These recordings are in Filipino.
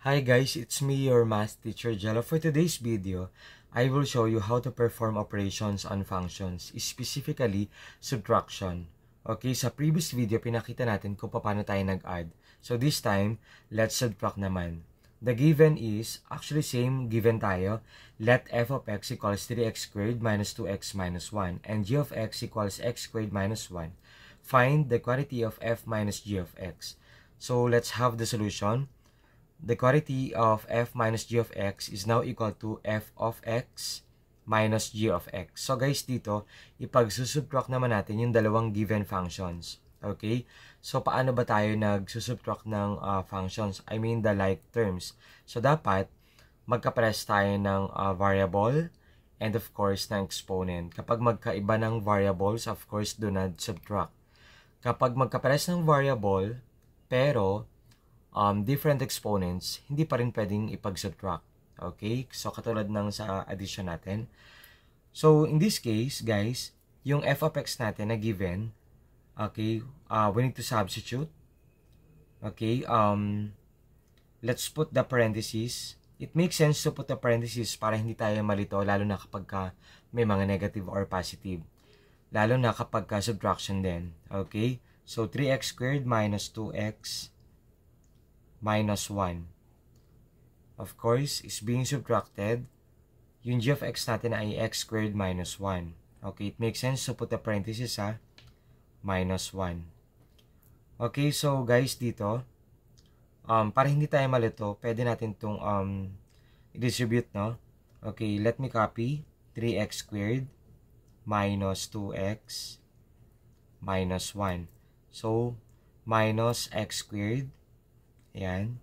Hi guys, it's me, your math teacher Jello. For today's video, I will show you how to perform operations on functions, specifically subtraction. Okay, sa previous video, pinakita natin kung paano tayo nag-add. So this time, let's subtract naman. The given is, actually same given tayo. Let f of x equals 3x squared minus 2x minus 1 and g of x equals x squared minus 1. Find the quantity of f minus g of x. So let's have the solution. The quantity of f minus g of x is now equal to f of x minus g of x. So guys, dito, ipagsusubtract naman natin yung dalawang given functions. Okay? So, paano ba tayo nagsusubtract ng functions? I mean, the like terms. So, dapat, magkapares tayo ng variable and of course, ng exponent. Kapag magkaiba ng variables, of course, do not subtract. Kapag magkapares ng variable, pero different exponents, hindi pa rin pwedeng ipag-subtract. Okay? So, katulad ng sa addition natin. So, in this case, guys, yung f of x natin na given, okay, we need to substitute. Okay, let's put the parentheses. It makes sense to put the parentheses para hindi tayo malito, lalo na kapag may mga negative or positive. Lalo na kapag subtraction din. Okay? So, 3x squared minus 2x minus 1. Of course, is being subtracted. Yung g of x natin ay x squared minus 1. Okay, it makes sense to put the parenthesis minus 1. Okay, so guys, dito, para hindi tayo malito, pwede natin itong i-distribute, no? Okay, let me copy 3x squared minus 2x minus 1. So, minus x squared. Ayan.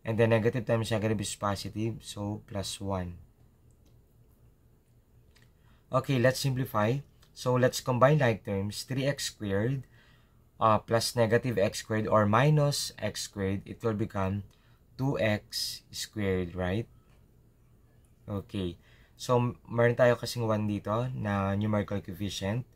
And then negative times negative is positive. So, plus 1. Okay, let's simplify. So, let's combine like terms. 3x squared plus negative x squared or minus x squared. It will become 2x squared, right? Okay. So, meron tayo kasing 1 dito na numerical coefficient.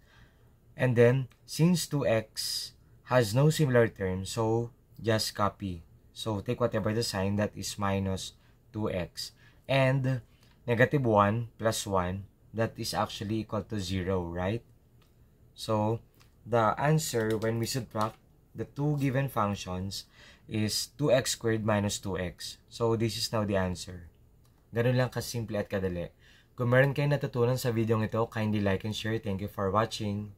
And then, since 2x has no similar term, so, just copy. So, take whatever the sign, that is minus 2x. And, negative 1 plus 1, that is actually equal to 0, right? So, the answer when we subtract the two given functions is 2x squared minus 2x. So, this is now the answer. Ganun lang kasimple at kadali. Kung meron kayong natutunan sa video ito, kindly like and share. Thank you for watching.